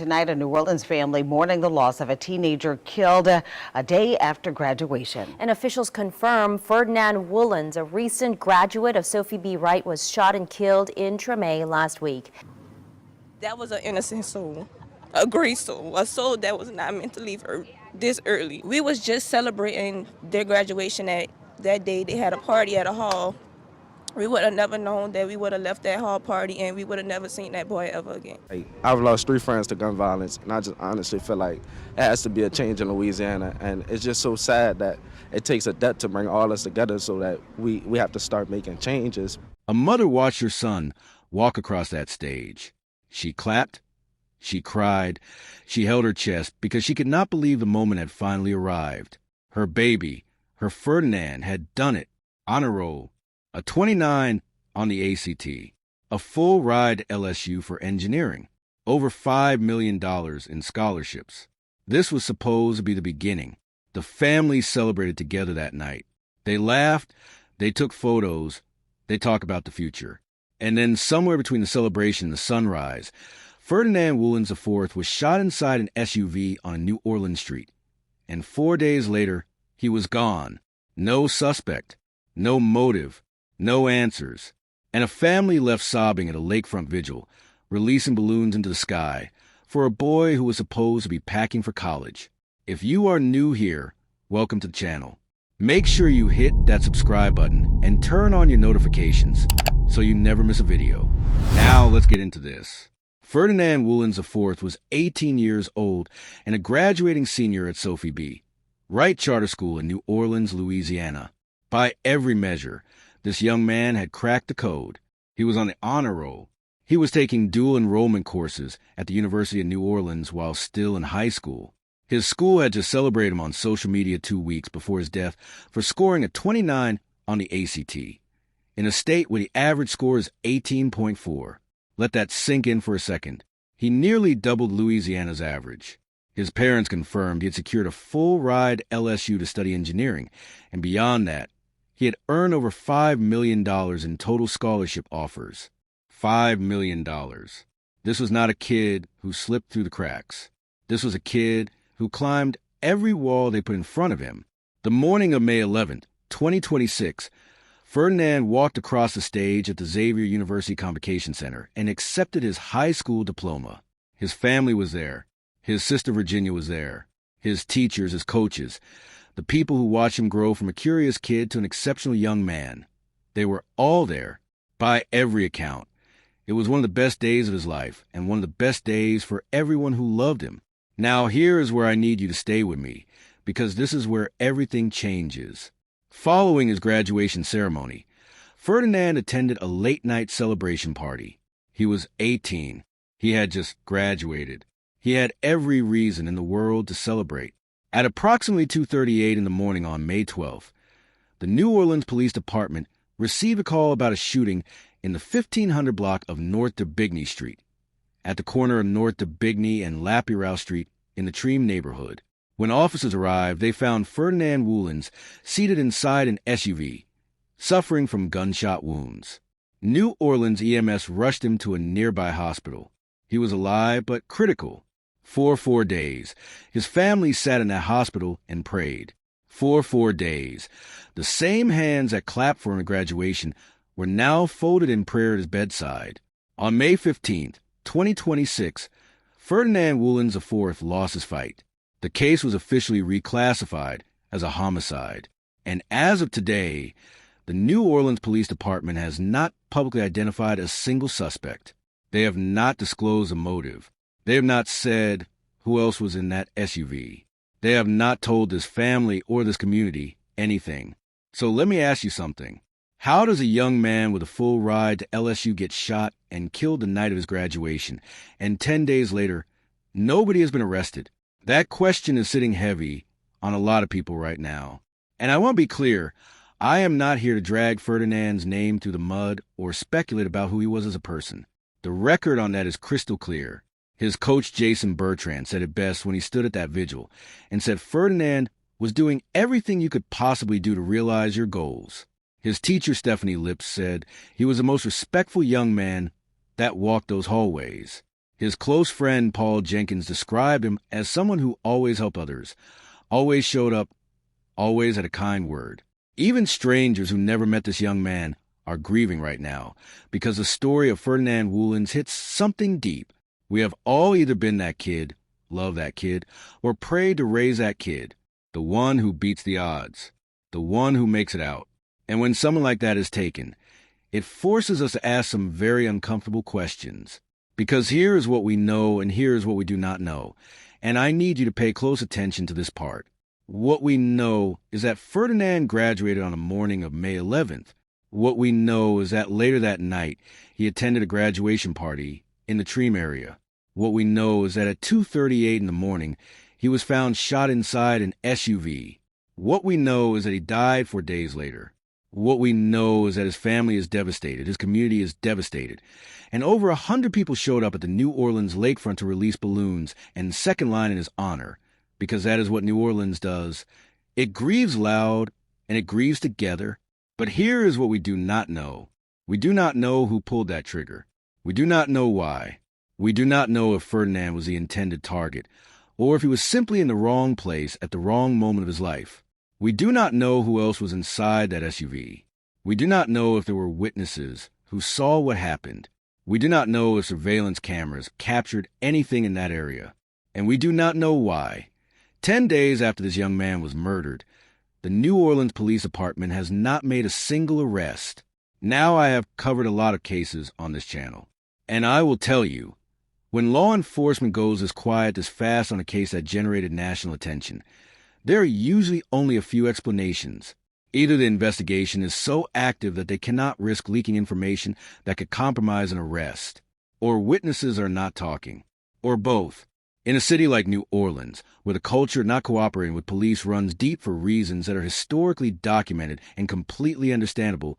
Tonight, a New Orleans family mourning the loss of a teenager killed a day after graduation. And officials confirm Ferdinand Woolens, a recent graduate of Sophie B. Wright, was shot and killed in Treme last week. That was an innocent soul, a great soul, a soul that was not meant to leave Earth this early. We was just celebrating their graduation that day. They had a party at a hall. We would have never known that we would have left that hall party and we would have never seen that boy ever again. I've lost 3 friends to gun violence, and I just honestly feel like it has to be a change in Louisiana. And it's just so sad that it takes a death to bring all us together so that we have to start making changes. A mother watched her son walk across that stage. She clapped, she cried, she held her chest because she could not believe the moment had finally arrived. Her baby, her Ferdinand, had done it, honor roll. A 29 on the ACT, a full ride to LSU for engineering, over $5 million in scholarships. This was supposed to be the beginning. The family celebrated together that night. They laughed, they took photos, they talked about the future. And then somewhere between the celebration and the sunrise, Ferdinand Woolens IV was shot inside an SUV on a New Orleans street. And 4 days later, he was gone. No suspect, no motive, no answers, and a family left sobbing at a lakefront vigil, releasing balloons into the sky for a boy who was supposed to be packing for college. If you are new here, welcome to the channel. Make sure you hit that subscribe button and turn on your notifications so you never miss a video. Now let's get into this. Ferdinand Woolens IV was 18 years old and a graduating senior at Sophie B. Wright Charter School in New Orleans, Louisiana. By every measure, this young man had cracked the code. He was on the honor roll. He was taking dual enrollment courses at the University of New Orleans while still in high school. His school had just celebrated him on social media 2 weeks before his death for scoring a 29 on the ACT, in a state where the average score is 18.4. Let that sink in for a second. He nearly doubled Louisiana's average. His parents confirmed he had secured a full ride LSU to study engineering, and beyond that, he had earned over $5 million in total scholarship offers. $5 million. This was not a kid who slipped through the cracks. This was a kid who climbed every wall they put in front of him. The morning of May 11th, 2026, Ferdinand walked across the stage at the Xavier University Convocation Center and accepted his high school diploma. His family was there. His sister Virginia was there. His teachers, his coaches, the people who watched him grow from a curious kid to an exceptional young man. They were all there, by every account. It was one of the best days of his life, and one of the best days for everyone who loved him. Now here is where I need you to stay with me, because this is where everything changes. Following his graduation ceremony, Ferdinand attended a late-night celebration party. He was 18. He had just graduated. He had every reason in the world to celebrate. At approximately 2:38 in the morning on May 12th, the New Orleans Police Department received a call about a shooting in the 1500 block of North Dubigny Street, at the corner of North Dubigny and Lapierau Street in the Treme neighborhood. When officers arrived, they found Ferdinand Woolens seated inside an SUV, suffering from gunshot wounds. New Orleans EMS rushed him to a nearby hospital. He was alive but critical. For 4 days, his family sat in that hospital and prayed. For 4 days, the same hands that clapped for him at graduation were now folded in prayer at his bedside. On May 15th, 2026, Ferdinand Woolens IV lost his fight. The case was officially reclassified as a homicide. And as of today, the New Orleans Police Department has not publicly identified a single suspect. They have not disclosed a motive. They have not said who else was in that SUV. They have not told this family or this community anything. So let me ask you something. How does a young man with a full ride to LSU get shot and killed the night of his graduation, and 10 days later, nobody has been arrested? That question is sitting heavy on a lot of people right now. And I want to be clear, I am not here to drag Ferdinand's name through the mud or speculate about who he was as a person. The record on that is crystal clear. His coach, Jason Bertrand, said it best when he stood at that vigil and said Ferdinand was doing everything you could possibly do to realize your goals. His teacher, Stephanie Lips, said he was the most respectful young man that walked those hallways. His close friend Paul Jenkins described him as someone who always helped others, always showed up, always had a kind word. Even strangers who never met this young man are grieving right now because the story of Ferdinand Woolens hits something deep. We have all either been that kid, loved that kid, or prayed to raise that kid, the one who beats the odds, the one who makes it out. And when someone like that is taken, it forces us to ask some very uncomfortable questions. Because here is what we know and here is what we do not know. And I need you to pay close attention to this part. What we know is that Ferdinand graduated on the morning of May 11th. What we know is that later that night, he attended a graduation party in the Treme area. What we know is that at 2:38 in the morning, he was found shot inside an SUV. What we know is that he died 4 days later. What we know is that his family is devastated, his community is devastated, and over 100 people showed up at the New Orleans lakefront to release balloons and second line in his honor, because that is what New Orleans does. It grieves loud, and it grieves together, but here is what we do not know. We do not know who pulled that trigger. We do not know why. We do not know if Ferdinand was the intended target, or if he was simply in the wrong place at the wrong moment of his life. We do not know who else was inside that SUV. We do not know if there were witnesses who saw what happened. We do not know if surveillance cameras captured anything in that area. And we do not know why. 10 days after this young man was murdered, the New Orleans Police Department has not made a single arrest. Now I have covered a lot of cases on this channel. And I will tell you, when law enforcement goes this quiet, this fast on a case that generated national attention, there are usually only a few explanations. Either the investigation is so active that they cannot risk leaking information that could compromise an arrest, or witnesses are not talking, or both. In a city like New Orleans, where the culture not cooperating with police runs deep for reasons that are historically documented and completely understandable,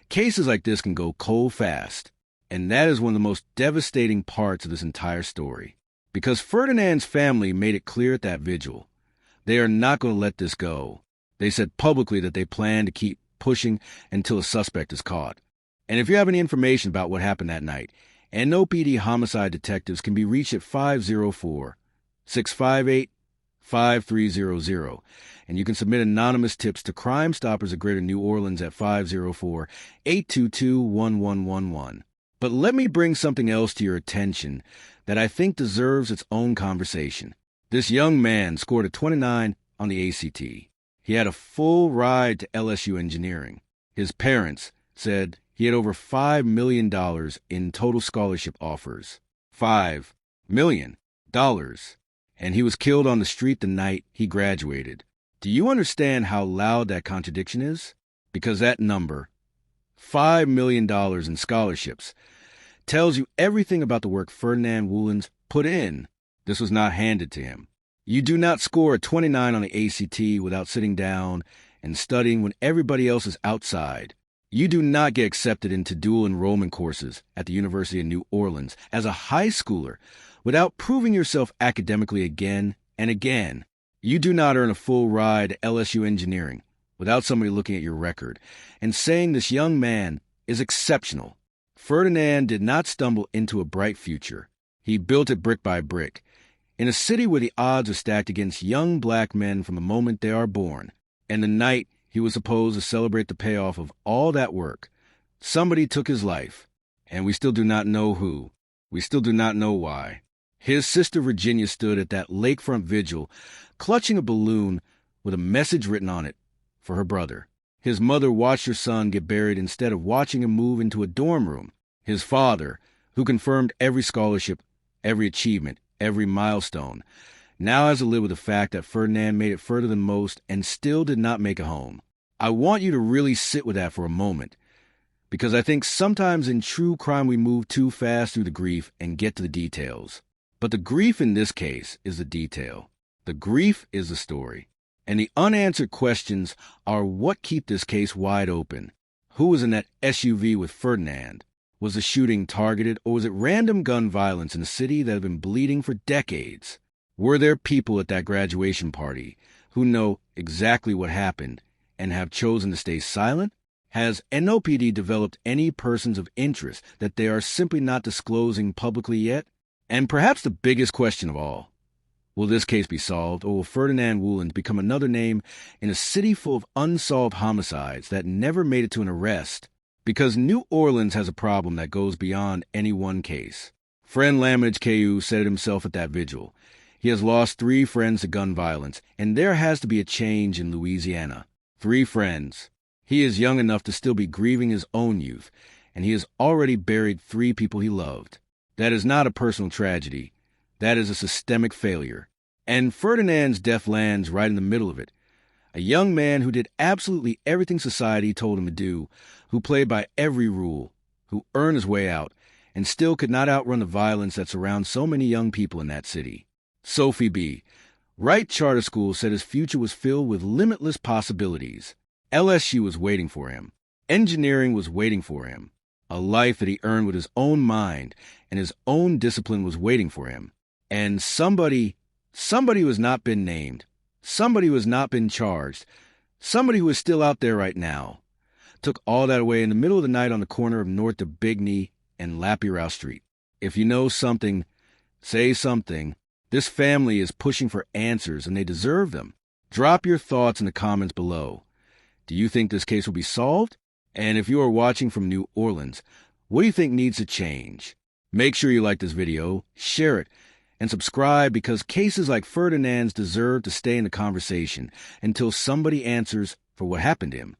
cases like this can go cold fast. And that is one of the most devastating parts of this entire story. Because Ferdinand's family made it clear at that vigil, they are not going to let this go. They said publicly that they plan to keep pushing until a suspect is caught. And if you have any information about what happened that night, NOPD Homicide Detectives can be reached at 504-658-5300. And you can submit anonymous tips to Crimestoppers of Greater New Orleans at 504-822-1111. But let me bring something else to your attention that I think deserves its own conversation. This young man scored a 29 on the ACT. He had a full ride to LSU engineering. His parents said he had over $5 million in total scholarship offers. $5 million. And he was killed on the street the night he graduated. Do you understand how loud that contradiction is? Because that number, $5 million in scholarships, tells you everything about the work Ferdinand Woolens put in. This was not handed to him. You do not score a 29 on the ACT without sitting down and studying when everybody else is outside. You do not get accepted into dual enrollment courses at the University of New Orleans as a high schooler without proving yourself academically again and again. You do not earn a full ride to LSU engineering without somebody looking at your record and saying this young man is exceptional. Ferdinand did not stumble into a bright future. He built it brick by brick, in a city where the odds are stacked against young black men from the moment they are born. And the night he was supposed to celebrate the payoff of all that work, somebody took his life, and we still do not know who. We still do not know why. His sister Virginia stood at that lakefront vigil, clutching a balloon with a message written on it for her brother. His mother watched her son get buried instead of watching him move into a dorm room. His father, who confirmed every scholarship, every achievement, every milestone, now has to live with the fact that Ferdinand made it further than most and still did not make a home. I want you to really sit with that for a moment, because I think sometimes in true crime we move too fast through the grief and get to the details. But the grief in this case is the detail. The grief is the story. And the unanswered questions are what keep this case wide open. Who was in that SUV with Ferdinand? Was the shooting targeted, or was it random gun violence in a city that had been bleeding for decades? Were there people at that graduation party who know exactly what happened and have chosen to stay silent? Has NOPD developed any persons of interest that they are simply not disclosing publicly yet? And perhaps the biggest question of all, will this case be solved, or will Ferdinand Woolens become another name in a city full of unsolved homicides that never made it to an arrest? Because New Orleans has a problem that goes beyond any one case. Friend Lamage KU said it himself at that vigil. He has lost 3 friends to gun violence, and there has to be a change in Louisiana. 3 friends. He is young enough to still be grieving his own youth, and he has already buried 3 people he loved. That is not a personal tragedy. That is a systemic failure. And Ferdinand's death lands right in the middle of it. A young man who did absolutely everything society told him to do, who played by every rule, who earned his way out, and still could not outrun the violence that surrounds so many young people in that city. Sophie B. Wright Charter School said his future was filled with limitless possibilities. LSU was waiting for him. Engineering was waiting for him. A life that he earned with his own mind and his own discipline was waiting for him. And somebody who has not been named, somebody who has not been charged, somebody who is still out there right now, took all that away in the middle of the night on the corner of North de Bigny and Lapierau Street. If you know something, say something. This family is pushing for answers, and they deserve them. Drop your thoughts in the comments below. Do you think this case will be solved? And if you are watching from New Orleans, what do you think needs to change? Make sure you like this video, share it, and subscribe, because cases like Ferdinand's deserve to stay in the conversation until somebody answers for what happened to him.